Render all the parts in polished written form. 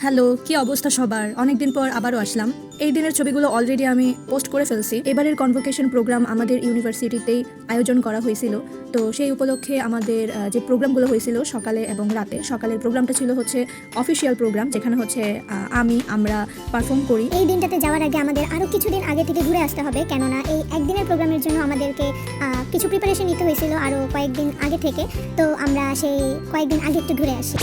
Hello, কি অবস্থা সবার? অনেকদিন পর আবারও আসলাম। এই দিনের ছবিগুলো অলরেডি আমি পোস্ট করে ফেলছি। এবারের কনভোকেশন প্রোগ্রাম আমাদের ইউনিভার্সিটিতেই আয়োজন করা হয়েছিল। তো সেই উপলক্ষে আমাদের যে প্রোগ্রামগুলো হয়েছিল সকালে এবং রাতে, সকালের প্রোগ্রামটা ছিল হচ্ছে অফিসিয়াল প্রোগ্রাম, যেখানে হচ্ছে আমরা পারফর্ম করি। এই দিনটাতে যাওয়ার আগে আমাদের আরও কিছুদিন আগে থেকে ঘুরে আসতে হবে, কেননা এই একদিনের প্রোগ্রামের জন্য আমাদেরকে কিছু প্রিপারেশন নিতে হয়েছিল আরও কয়েকদিন আগে থেকে। তো আমরা সেই কয়েকদিন আগে একটু ঘুরে আসি।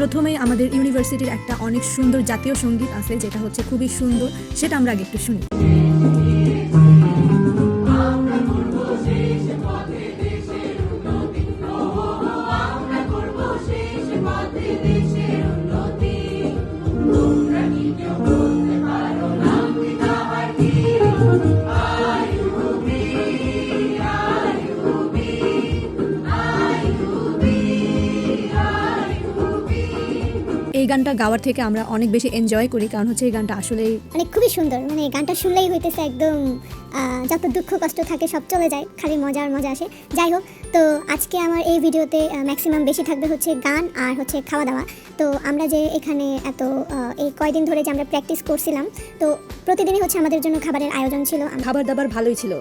প্রথমেই আমাদের ইউনিভার্সিটির একটা অনেক সুন্দর জাতীয় সঙ্গীত আছে, যেটা হচ্ছে খুবই সুন্দর, সেটা আমরা আগে একটু শুনি। এই গানটা গাওয়ার থেকে আমরা অনেক বেশি এনজয় করি, কারণ হচ্ছে এই গানটা আসলেই খুবই সুন্দর। এই গানটা শুনলেই হইতেছে একদম যত দুঃখ কষ্ট থাকে সব চলে যায়, খালি মজা আসে। যাই হোক, তো আজকে আমার এই ভিডিওতে ম্যাক্সিমাম বেশি থাকবে হচ্ছে গান আর হচ্ছে খাওয়া দাওয়া। তো আমরা যে এখানে এত এই কয়দিন ধরে যে আমরা প্র্যাকটিস করছিলাম, তো প্রতিদিনই হচ্ছে আমাদের জন্য খাবারের আয়োজন ছিল। খাবার দাবার ভালোই ছিল,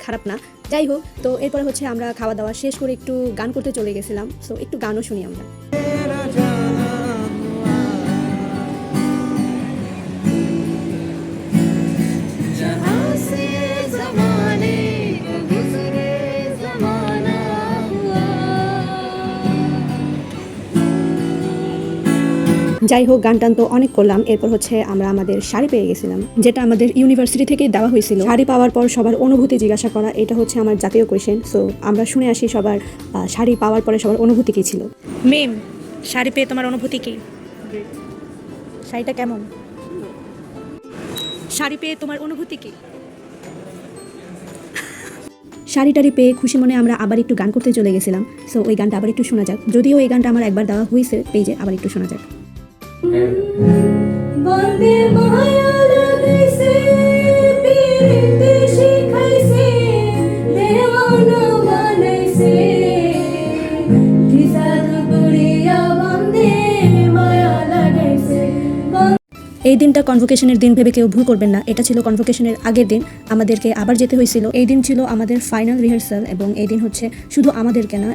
খারাপ না। যাই হোক, তো এরপরে হচ্ছে আমরা খাওয়া দাওয়া শেষ করে একটু গান করতে চলে গেছিলাম। সো একটু গানও শুনি আমরা। যাই হোক, গান টান তো অনেক করলাম। এরপর হচ্ছে আমরা আমাদের শাড়ি পেয়ে গেছিলাম, যেটা আমাদের ইউনিভার্সিটি থেকে দেওয়া হয়েছিল। শাড়ি পাওয়ার পর সবার অনুভূতি জিজ্ঞাসা করা, এটা হচ্ছে আমার জাতীয় কোয়েশ্চেন। সো আমরা শুনে আসি সবার শাড়ি পাওয়ার পরে সবার অনুভূতি কী ছিল। মেম, শাড়ি পেয়ে তোমার অনুভূতি কি? শাড়িটা কেমন? শাড়ি পেয়ে তোমার অনুভূতি কি? শাড়িটারি পেয়ে খুশি মনে আমরা আবার একটু গান করতে চলে গেছিলাম। সো ওই গানটা আবার একটু শোনা যাক, যদিও এই গানটা আমার একবার দেওয়া হয়েছে পেজে, আবার একটু শোনা যাক। এই দিনটা কনভোকেশনের দিন ভেবে কেউ ভুল করবেন না, এটা ছিল কনভোকেশনের আগের দিন। আমাদেরকে আবার যেতে হয়েছিল। এই দিন ছিল আমাদের ফাইনাল রিহার্সাল, এবং এই দিন হচ্ছে শুধু আমাদেরকে না,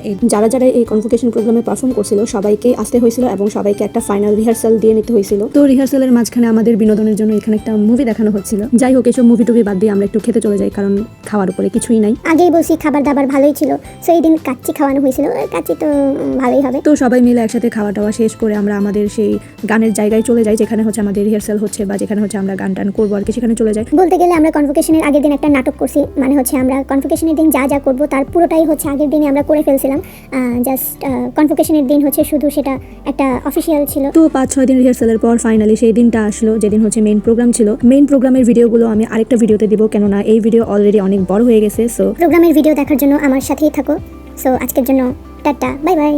যারা এই কনভোকেশন প্রোগ্রামে পারফর্ম করছিল সবাইকে আসতে হয়েছিল, এবং সবাইকে একটা ফাইনাল রিহার্সাল দিয়ে নিতে হয়েছিল। তো রিহার্সালের মাঝখানে আমাদের বিনোদনের জন্য এখানে একটা মুভি দেখানো হচ্ছিল। যাই হোক, এসব মুভি টুভি বাদ দিয়ে আমরা একটু খেতে চলে যাই, কারণ খাওয়ার উপরে কিছুই নাই। আগেই বলছি খাবার দাবার ভালোই ছিল। সো এই দিন কাচ্চি খাওয়ানো হয়েছিল, কাচ্চি তো ভালোই হবে। তো সবাই মিলে একসাথে খাওয়া দাওয়া শেষ করে আমরা আমাদের সেই গানের জায়গায় চলে যাই, যেখানে হচ্ছে আমাদের রিহার্সাল হচ্ছে বা যেখানে হচ্ছে আমরা গান টান করবো আর কি, সেখানে চলে যাই। বলতে গেলে আমরা কনভোকেশনের আগের দিন একটা নাটক করছি, মানে হচ্ছে আমরা কনভোকেশনের দিন যা যা করবো তার পুরোটাই হচ্ছে আগের দিনে আমরা করে ফেলছিলাম। জাস্ট কনভোকেশনের দিন হচ্ছে শুধু সেটা একটা অফিসিয়াল ছিল। তো 5-6 দিন রিহার্সালের পর ফাইনালি সেই দিনটা আসলো, যেদিন হচ্ছে মেইন প্রোগ্রাম ছিল। মেইন প্রোগ্রামের ভিডিওগুলো আমি আরেকটা ভিডিওতে দিব, কেননা এই ভিডিও অলরেডি অনেক বড় হয়ে গেছে। সো প্রোগ্রামের ভিডিও দেখার জন্য আমার সাথেই থাকো। সো আজকের জন্য টাটা, বাই বাই।